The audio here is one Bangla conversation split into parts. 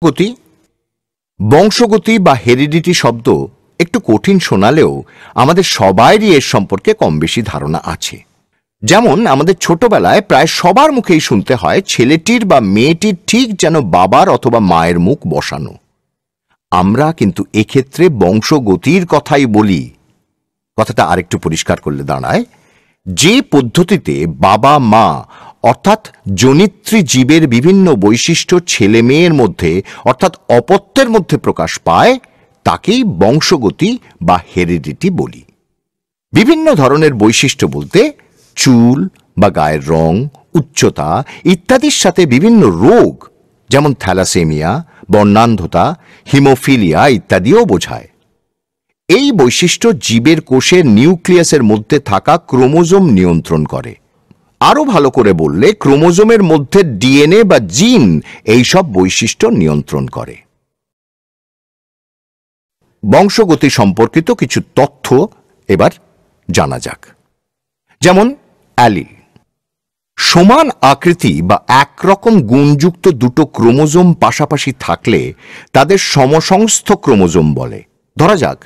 গতি বংশগতি বা হেরিডিটি শব্দ একটু কঠিন শোনালেও আমাদের সবারই এর সম্পর্কে কম বেশি ধারণা আছে। যেমন আমাদের ছোটবেলায় প্রায় সবার মুখেই শুনতে হয় ছেলেটির বা মেয়েটির ঠিক যেন বাবার অথবা মায়ের মুখ বসানো। আমরা কিন্তু এক্ষেত্রে বংশগতির কথাই বলি। কথাটা আরেকটু পরিষ্কার করলে দাঁড়ায়, যে পদ্ধতিতে বাবা মা অর্থাৎ জনিত্রী জীবের বিভিন্ন বৈশিষ্ট্য ছেলে মেয়ের মধ্যে অর্থাৎ অপত্যের মধ্যে প্রকাশ পায় তাকেই বংশগতি বা হেরিডিটি বলি। বিভিন্ন ধরনের বৈশিষ্ট্য বলতে চুল বা গায়ের রং, উচ্চতা ইত্যাদির সাথে বিভিন্ন রোগ যেমন থ্যালাসেমিয়া, বর্ণান্ধতা, হিমোফিলিয়া ইত্যাদিও বোঝায়। এই বৈশিষ্ট্য জীবের কোষের নিউক্লিয়াসের মধ্যে থাকা ক্রোমোজোম নিয়ন্ত্রণ করে। আরো ভালো করে বললে ক্রোমোজোমের মধ্যে ডিএনএ বা জিন এইসব বৈশিষ্ট্য নিয়ন্ত্রণ করে। বংশগতি সম্পর্কিত কিছু তথ্য এবার জানা যাক। যেমন অ্যালিল, সমান আকৃতি বা একরকম গুণযুক্ত দুটো ক্রোমোজোম পাশাপাশি থাকলে তাদের সমসংস্থ ক্রোমোজোম বলে। ধরা যাক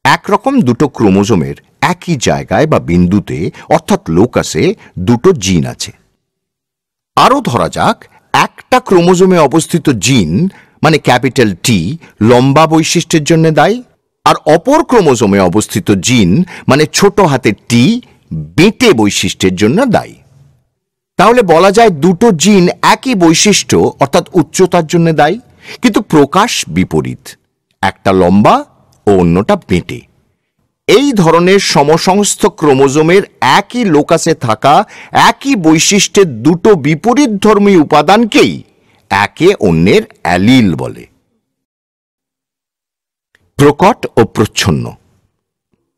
একরকম দুটো ক্রোমোজোমের একই জায়গায় বা বিন্দুতে অর্থাৎ লোকাসে দুটো জিন আছে। আরও ধরা যাক একটা ক্রোমোজোমে অবস্থিত জিন মানে ক্যাপিটাল টি লম্বা বৈশিষ্ট্যের জন্য দায়ী, আর অপর ক্রোমোজোমে অবস্থিত জিন মানে ছোট হাতের টি বেঁটে বৈশিষ্ট্যের জন্য দায়ী। তাহলে বলা যায় দুটো জিন একই বৈশিষ্ট্য অর্থাৎ উচ্চতার জন্য দায়ী, কিন্তু প্রকাশ বিপরীত, একটা লম্বা ও অন্যটা বেঁটে। এই ধরনের সমসংস্থ ক্রোমোজোমের একই লোকাসে থাকা একই বৈশিষ্ট্যের দুটো বিপরীতধর্মী উপাদানকেই একে অন্যের অ্যালিল বলে। প্রকট ও প্রচ্ছন্ন,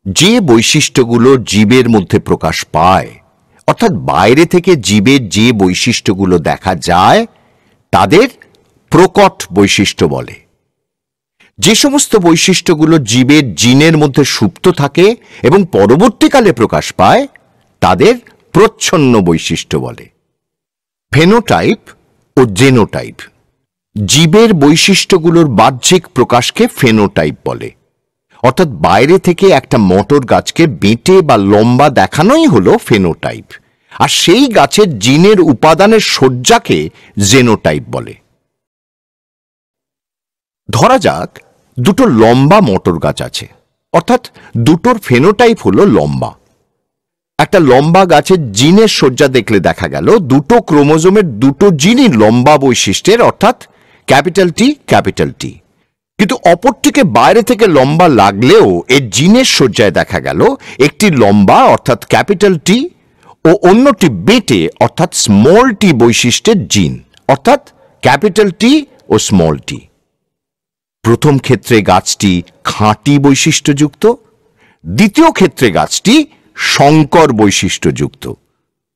যে বৈশিষ্ট্যগুলো জীবের মধ্যে প্রকাশ পায় অর্থাৎ বাইরে থেকে জীবের যে বৈশিষ্ট্যগুলো দেখা যায় তাদের প্রকট বৈশিষ্ট্য বলে। যে সমস্ত বৈশিষ্ট্যগুলো জীবের জিনের মধ্যে সুপ্ত থাকে এবং পরবর্তীকালে প্রকাশ পায় তাদের প্রচ্ছন্ন বৈশিষ্ট্য বলে। ফেনোটাইপ ও জেনোটাইপ, জীবের বৈশিষ্ট্যগুলোর বাহ্যিক প্রকাশকে ফেনোটাইপ বলে। অর্থাৎ বাইরে থেকে একটা মটর গাছকে বেঁটে বা লম্বা দেখানোই হলো ফেনোটাইপ, আর সেই গাছের জিনের উপাদানের সজ্জাকে জেনোটাইপ বলে। ধরা যাক দুটো লম্বা মটর গাছ আছে, অর্থাৎ দুটোর ফেনোটাইপ হলো লম্বা। একটা লম্বা গাছের জিনের সজ্জা দেখলে দেখা গেল দুটো ক্রোমোজোমের দুটো জিনই লম্বা বৈশিষ্ট্যের অর্থাৎ ক্যাপিটাল টি ক্যাপিটাল টি, কিন্তু অপরটিকে বাইরে থেকে লম্বা লাগলেও এর জিনের সজ্জায় দেখা গেল একটি লম্বা অর্থাৎ ক্যাপিটাল টি ও অন্যটি বেঁটে অর্থাৎ স্মল টি বৈশিষ্ট্যের জিন অর্থাৎ ক্যাপিটাল টি ও স্মল টি। প্রথম ক্ষেত্রে গাছটি খাঁটি বৈশিষ্ট্যযুক্ত, দ্বিতীয় ক্ষেত্রে গাছটি সংকর বৈশিষ্ট্যযুক্ত।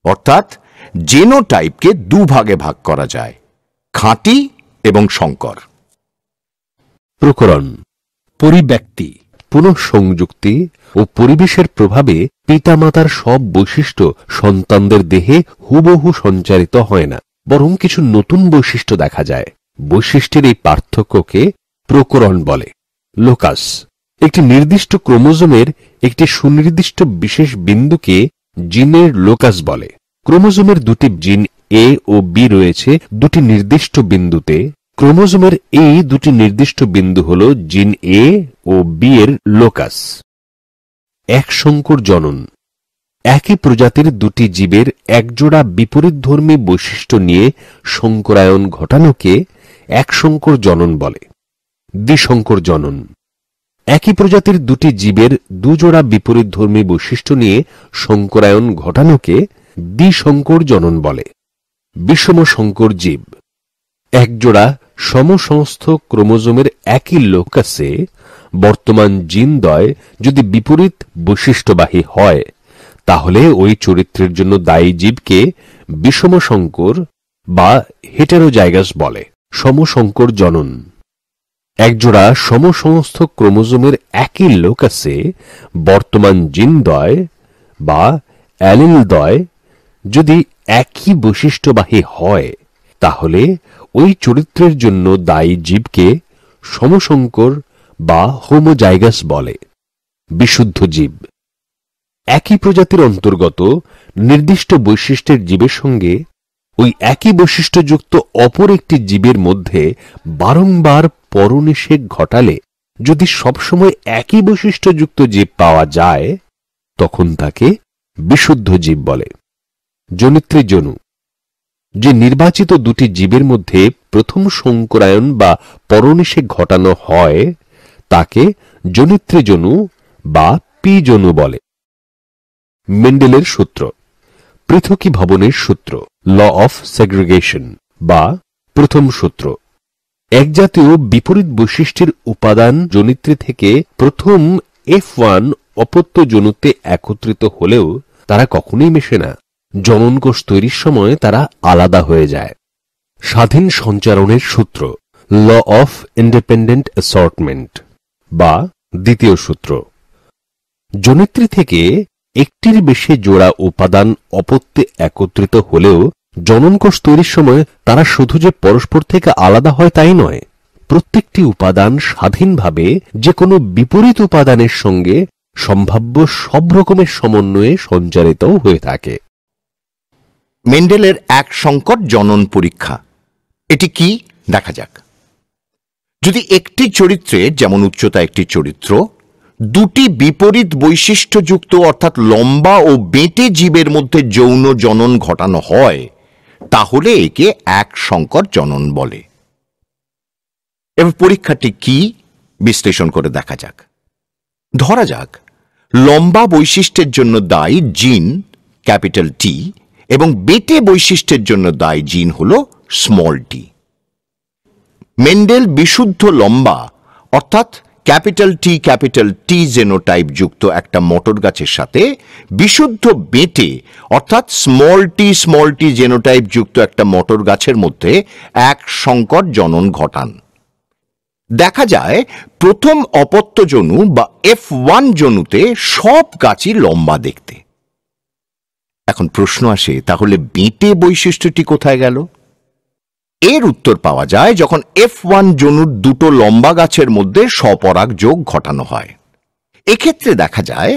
অর্থাৎ জেনোটাইপকে দুভাগে ভাগ করা যায়, খাঁটি এবং সংকর। প্রকরণ, পরিব্যক্তি, পুনঃসংযুক্তি ও পরিবেশের প্রভাবে পিতামাতার সব বৈশিষ্ট্য সন্তানদের দেহে হুবহু সঞ্চারিত হয় না, বরং কিছু নতুন বৈশিষ্ট্য দেখা যায়। বৈশিষ্ট্যের এই পার্থক্যকে প্রকরণ বলে। লোকাস, একটি নির্দিষ্ট ক্রোমোজোমের একটি সুনির্দিষ্ট বিশেষ বিন্দুকে জিনের লোকাস বলে। ক্রোমোজোমের দুটি জিন এ ও বি রয়েছে দুটি নির্দিষ্ট বিন্দুতে। ক্রোমোজোমের এই দুটি নির্দিষ্ট বিন্দু হল জিন এ ও বি এর লোকাস। একসংকর জনন, একই প্রজাতির দুটি জীবের একজোড়া বিপরীতধর্মী বৈশিষ্ট্য নিয়ে সংকরায়ন ঘটানোকে একসংকর জনন বলে। দ্বিসংকর জনন, একই প্রজাতির দুটি জীবের দুজোড়া বিপরীতধর্মী বৈশিষ্ট্য নিয়ে সংকরায়ন ঘটানোকে দ্বিসংকর জনন বলে। বিষম সংকর জীব, একজোড়া সমসংস্থ ক্রোমোজোমের একই লোকাসে বর্তমান জিনদ্বয় যদি বিপরীত বৈশিষ্ট্যবাহী হয় তাহলে ওই চরিত্রের জন্য দায়ী জীবকে বিষম সংকর বা হেটেরোজাইগাস বলে। সমসংকর জনন, একজোড়া সমসমস্ত ক্রোমোজোমের একই লোকাসে বর্তমান জিনদ্বয় বা অ্যালিলদ্বয় যদি একই বৈশিষ্ট্যবাহী হয় তাহলে ওই চরিত্রের জন্য দায়ী জীবকে সমসংকর বা হোমোজাইগাস বলে, বিশুদ্ধ জীব। একই প্রজাতির অন্তর্গত নির্দিষ্ট বৈশিষ্ট্যের জীবের সঙ্গে ওই একই বৈশিষ্ট্যযুক্ত অপর একটি জীবের মধ্যে বারংবার পরনিষেক ঘটালে যদি সবসময় একই বৈশিষ্ট্যযুক্ত জীব পাওয়া যায়, তখন তাকে বিশুদ্ধ জীব বলে। জনিত্রী জনু, যে নির্বাচিত দুটি জীবের মধ্যে প্রথম সংকরায়ন বা পরনিষেক ঘটানো হয় তাকে জনিত্রী জনু বা পি-জনু বলে। মেন্ডেলের সূত্র, পৃথকীভবনের সূত্র, ল অফ সেগ্রিগেশন বা প্রথম সূত্র। একজাতীয় বিপরীত বৈশিষ্ট্যের উপাদান জনিত্রী থেকে প্রথম F1 অপত্য জনুতে একত্রিত হলেও তারা কখনোই মেশে না। জননকোষ তৈরির সময় তারা আলাদা হয়ে যায়। স্বাধীন সঞ্চারণের সূত্র, ল অফ ইন্ডিপেন্ডেন্ট অ্যাসর্টমেন্ট বা দ্বিতীয় সূত্র। জনিত্রী থেকে একটির বেশি জোড়া উপাদান অপত্যে একত্রিত হলেও জননকোষ তৈরির সময় তারা শুধু যে পরস্পর থেকে আলাদা হয় তাই নয়, প্রত্যেকটি উপাদান স্বাধীনভাবে যে কোনো বিপরীত উপাদানের সঙ্গে সম্ভাব্য সব রকমের সমন্বয়ে সঞ্চারিত হয়ে থাকে। মেন্ডেলের এক সংকট জনন পরীক্ষা, এটি কি দেখা যাক। যদি একটি চরিত্রে, যেমন উচ্চতা একটি চরিত্র, দুটি বিপরীত বৈশিষ্ট্যযুক্ত অর্থাৎ লম্বা ও বেঁটে জীবের মধ্যে যৌন জনন ঘটানো হয়, তাহলে একে এক সংকর জনন বলে। এবার পরীক্ষাটি কি বিশ্লেষণ করে দেখা যাক। ধরা যাক লম্বা বৈশিষ্ট্যের জন্য দায়ী জিন ক্যাপিটাল টি এবং বেটে বৈশিষ্ট্যের জন্য দায়ী জিন হল স্মল টি। মেন্ডেল বিশুদ্ধ লম্বা অর্থাৎ ক্যাপিটাল টি জেনোটাইপ যুক্ত একটা মটর গাছের সাথে বিশুদ্ধ বেটে অর্থাৎ স্মল টি জেনোটাইপ যুক্ত একটা মটর গাছের মধ্যে এক সংকর জনন ঘটান। দেখা যায় প্রথম অপত্য জনু বা F1 জনুতে সব গাছই লম্বা দেখতে। এখন প্রশ্ন আসে, তাহলে বেঁটে বৈশিষ্ট্যটি কোথায় গেল? এর উত্তর পাওয়া যায় যখন F1 জনুর দুটো লম্বা গাছের মধ্যে স্বপরাগ যোগ ঘটানো হয়। এক্ষেত্রে দেখা যায়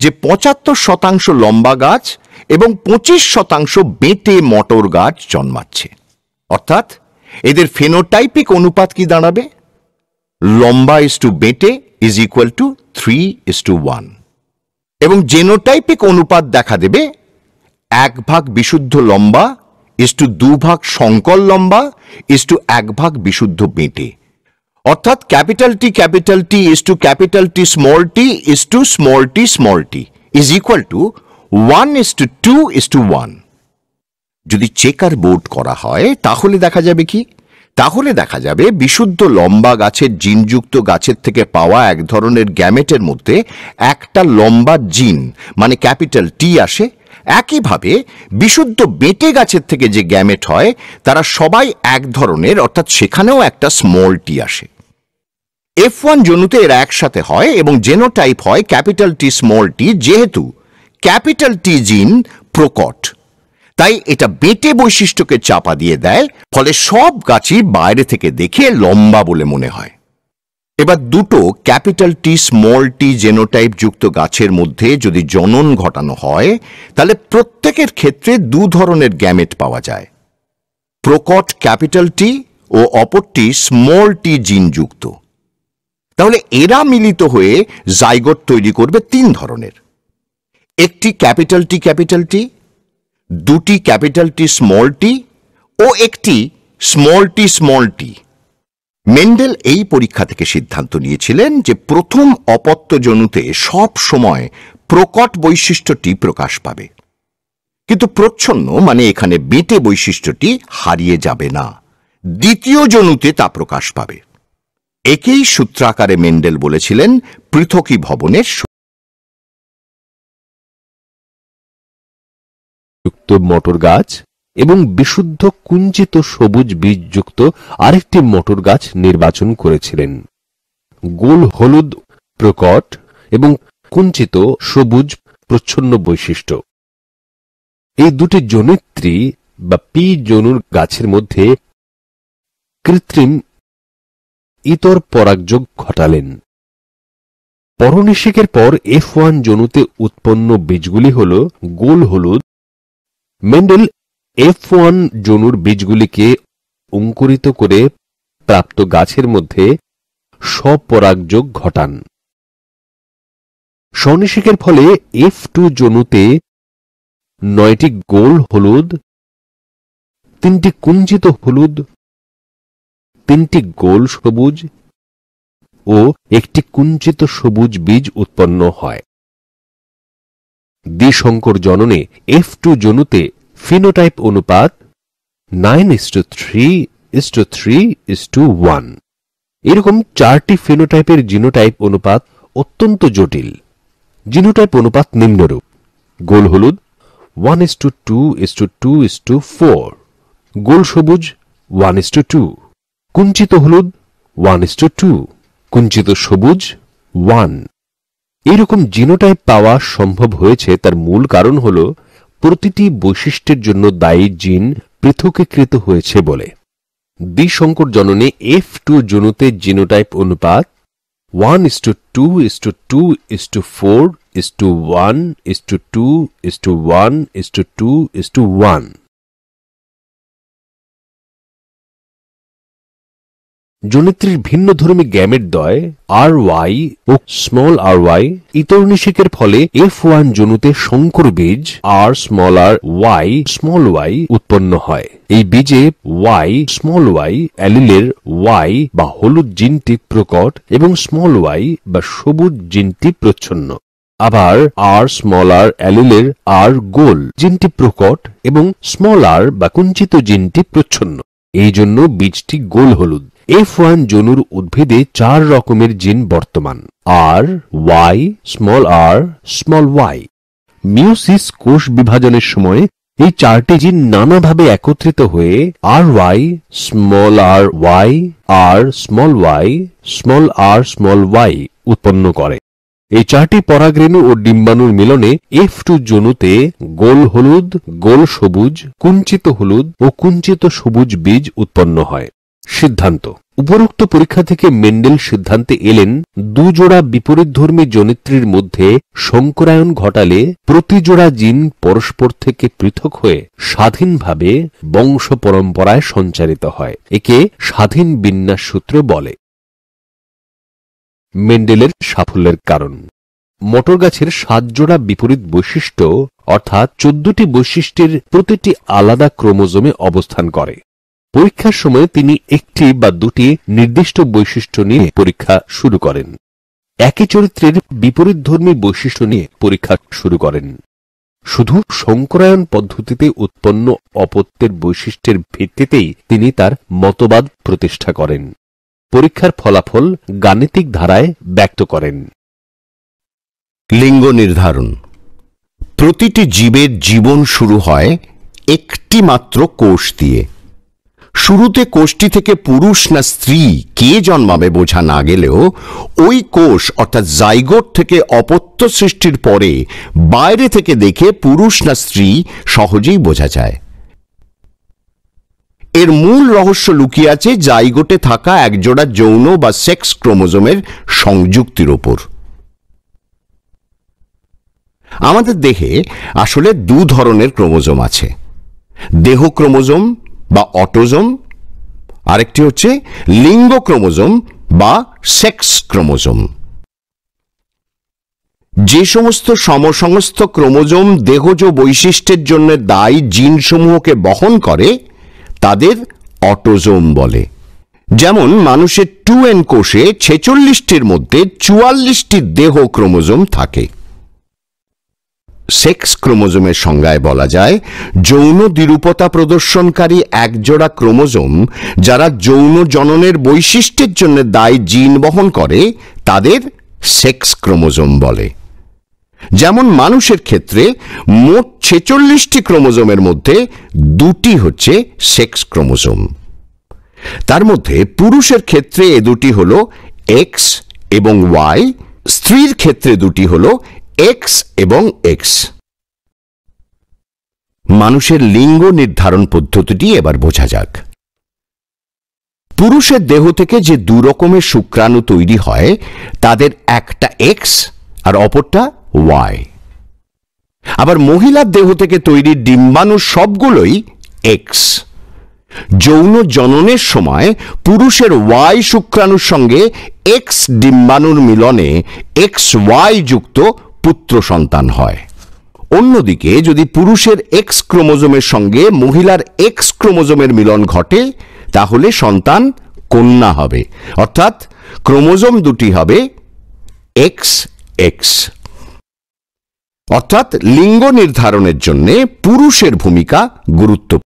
যে 75% লম্বা গাছ এবং 25% বেঁটে মটর গাছ জন্মাচ্ছে। অর্থাৎ এদের ফেনোটাইপিক অনুপাত কি দাঁড়াবে? লম্বা ইস টু বেঁটে ইজ ইকুয়াল টু 3:1 এবং জেনোটাইপিক অনুপাত দেখা দেবে 1 বিশুদ্ধ লম্বা ইস টু 2 সংকর লম্বা ইস টু 1 বিশুদ্ধ বেঁটে। অর্থাৎ capital T is to capital T is to small T is equal to 1:2:1। যদি চেকার বোর্ড করা হয় তাহলে দেখা যাবে কি? তাহলে দেখা যাবে বিশুদ্ধ লম্বা গাছের জিনযুক্ত গাছের থেকে পাওয়া এক ধরনের গ্যামেটের মধ্যে একটা লম্বা জিন মানে ক্যাপিটাল টি আসে। একইভাবে বিশুদ্ধ বেঁটে গাছের থেকে যে গ্যামেট হয় তারা সবাই এক ধরনের, অর্থাৎ সেখানেও একটা স্মল টি আসে। F1 জনুতে এরা একসাথে হয় এবং জেনোটাইপ হয় ক্যাপিটাল টি স্মল টি, যেহেতু ক্যাপিটাল টি জিন প্রকট, তাই এটা বেঁটে বৈশিষ্ট্যকে চাপা দিয়ে দেয়, ফলে সব গাছই বাইরে থেকে দেখে লম্বা বলে মনে হয়। এবার দুটো capital T small tea genotype যুক্ত গাছের মধ্যে যদি জনন ঘটানো হয় তাহলে প্রত্যেকের ক্ষেত্রে দু ধরনের গ্যামেট পাওয়া যায়, প্রকট ক্যাপিটাল টি ও অপরটি স্মল টি জিন যুক্ত। তাহলে এরা মিলিত হয়ে জাইগোট তৈরি করবে তিন ধরনের, একটি ক্যাপিটাল টি, দুটি ক্যাপিটাল টি স্মল টি ও একটি স্মল টি। মেন্ডেল এই পরীক্ষা থেকে সিদ্ধান্ত নিয়েছিলেন যে প্রথম অপত্য জনুতে সব সময় প্রকট বৈশিষ্ট্যটি প্রকাশ পাবে, কিন্তু প্রচ্ছন্ন মানে এখানে বেঁটে বৈশিষ্ট্যটি হারিয়ে যাবে না, দ্বিতীয় জনুতে তা প্রকাশ পাবে। একেই সূত্রাকারে মেন্ডেল বলেছিলেন পৃথকীভবনের যুক্ত মটর গাছ এবং বিশুদ্ধ কুঞ্চিত সবুজ বীজযুক্ত আরেকটি মটর গাছ নির্বাচন করেছিলেন। গোল হলুদ প্রকট এবং কুঞ্চিত সবুজ প্রচ্ছন্ন বৈশিষ্ট্য। এই দুটি জনিত্রী বা পি জনুর গাছের মধ্যে কৃত্রিম ইতর পরাগযোগ ঘটালেন। পরনিষেকের পর F1 জনুতে উৎপন্ন বীজগুলি হল গোল হলুদ। মেন্ডেল F1 জনুর বীজগুলিকে অঙ্কুরিত করে প্রাপ্ত গাছের মধ্যে স্বপরাগযোগ ঘটান। স্বনিষেকের ফলে F2 জনুতে 9টি গোল হলুদ, 3টি কুঞ্চিত হলুদ, 3টি গোল সবুজ ও একটি কুঞ্চিত সবুজ বীজ উৎপন্ন হয়। দ্বিসংকর জননে F2 জনুতে ফিনোটাইপ অনুপাত 9:3:3:1। এরকম 4টি ফিনোটাইপের জিনোটাইপ অনুপাত অত্যন্ত জটিল। জিনোটাইপ অনুপাত নিম্নরূপ: গোল হলুদ 1:2:2:4, গোল সবুজ 1:2, কুঞ্চিত হলুদ 1:2, কুঞ্চিত সবুজ 1। এইরকম জিনোটাইপ পাওয়া সম্ভব হয়েছে তার মূল কারণ হল প্রতিটি বৈশিষ্ট্যের জন্য দায়ী জিন পৃথকীকৃত হয়েছে বলে। দ্বিসংকর জননে F2 জনুতে জিনোটাইপ অনুপাত 1:2:1:1:2:1:2:1। জনিত্রীর ভিন্নধর্মী গ্যামেটদ্বয় RY ও ry ইতরনিষেকের ফলে F1 জনুতে সংকর বীজ Ry উৎপন্ন হয়। এই বীজে y অ্যালিলের Y বা হলুদ জিনটি প্রকট এবং y বা সবুজ জিনটি প্রচ্ছন্ন। আবার r অ্যালিলের R গোল জিনটি প্রকট এবং r বা কুঞ্চিত জিনটি প্রচ্ছন্ন। এই জন্য বীজটি গোল হলুদ। F1 জনুর উদ্ভিদে 4 রকমের জিন বর্তমান: R, Y, y। মিওসিস কোষ বিভাজনের সময় এই 4টি জিন নানাভাবে একত্রিত হয়ে RY, ry, y উৎপন্ন করে। এই 4টি পরাগরেণু ও ডিম্বাণুর মিলনে F2 জনুতে গোল হলুদ, গোল সবুজ, কুঞ্চিত হলুদ ও কুঞ্চিত সবুজ বীজ উৎপন্ন হয়। সিদ্ধান্ত: উপরোক্ত পরীক্ষা থেকে মেন্ডেল সিদ্ধান্তে এলেন, 2 জোড়া বিপরীতধর্মী জনিত্রীর মধ্যে সংকরায়ন ঘটালে প্রতি জোড়া জিন পরস্পর থেকে পৃথক হয়ে স্বাধীনভাবে বংশ পরম্পরায় সঞ্চারিত হয়। একে স্বাধীন বিন্যাস সূত্র বলে। মেন্ডেলের সাফল্যের কারণ: মটর গাছের 7 জোড়া বিপরীত বৈশিষ্ট্য অর্থাৎ 14টি বৈশিষ্ট্যের প্রতিটি আলাদা ক্রোমোজোমে অবস্থান করে। পরীক্ষার সময় তিনি 1টি বা 2টি নির্দিষ্ট বৈশিষ্ট্য নিয়ে পরীক্ষা শুরু করেন। একই চরিত্রের বিপরীতধর্মী বৈশিষ্ট্য নিয়ে পরীক্ষা শুরু করেন। শুধু সংকরায়ন পদ্ধতিতে উৎপন্ন অপত্যের বৈশিষ্ট্যের ভিত্তিতেই তিনি তার মতবাদ প্রতিষ্ঠা করেন। পরীক্ষার ফলাফল গাণিতিক ধারায় ব্যক্ত করেন। লিঙ্গ নির্ধারণ: প্রতিটি জীবের জীবন শুরু হয় একটি মাত্র কোষ দিয়ে। শুরুতে কোষটি থেকে পুরুষ না স্ত্রী কে জন্মাবে বোঝা না গেলেও ওই কোষ অর্থাৎ জাইগোট থেকে অপত্য সৃষ্টির পরে বাইরে থেকে দেখে পুরুষ না স্ত্রী সহজেই বোঝা যায়। এর মূল রহস্য লুকিয়ে আছে জাইগোটে থাকা একজোড়া যৌন বা সেক্স ক্রোমোজোমের সংযুক্তির ওপর। আমাদের দেহে আসলে 2 ধরনের ক্রোমোজোম আছে: দেহ ক্রোমোজোম বা অটোজোম, আরেকটি হচ্ছে লিঙ্গ ক্রোমোজোম বা সেক্স ক্রোমোজোম। যে সমস্ত সমসংস্থ ক্রোমোজোম দেহজ বৈশিষ্ট্যের জন্য দায়ী জিনসমূহকে বহন করে তাদের অটোজোম বলে। যেমন মানুষের 2n কোষে 46টির মধ্যে 44টি দেহ ক্রোমোজোম থাকে। সেক্স ক্রোমোজোমের সংজ্ঞায় বলা যায় যৌন দ্বিরূপতা প্রদর্শনকারী একজোড়া ক্রোমোজোম যারা যৌন জননের বৈশিষ্ট্যের জন্য দায়ী জিন বহন করে তাদের সেক্স ক্রোমোজোম বলে। যেমন মানুষের ক্ষেত্রে মোট 46টি ক্রোমোজোমের মধ্যে 2টি হচ্ছে সেক্স ক্রোমোজোম। তার মধ্যে পুরুষের ক্ষেত্রে এ দুটি হল এক্স এবং ওয়াই, স্ত্রীর ক্ষেত্রে দুটি হল এক্স এবং এক্স। মানুষের লিঙ্গ নির্ধারণ পদ্ধতিটি এবার বোঝা যাক। পুরুষের দেহ থেকে যে দু রকমের শুক্রাণু তৈরি হয় তাদের একটা এক্স আর অপরটা ওয়াই। আবার মহিলার দেহ থেকে তৈরি ডিম্বাণু সবগুলোই এক্স। যৌন জননের সময় পুরুষের ওয়াই শুক্রাণুর সঙ্গে এক্স ডিম্বাণুর মিলনে এক্স ওয়াই যুক্ত পুত্র সন্তান হয়। অন্যদিকে যদি পুরুষের এক্স ক্রোমোজোমের সঙ্গে মহিলার এক্স ক্রোমোজোমের মিলন ঘটে তাহলে সন্তান কন্যা হবে, অর্থাৎ ক্রোমোজোম দুটি হবে এক্স এক্স। অর্থাৎ লিঙ্গ নির্ধারণের জন্য পুরুষের ভূমিকা গুরুত্বপূর্ণ।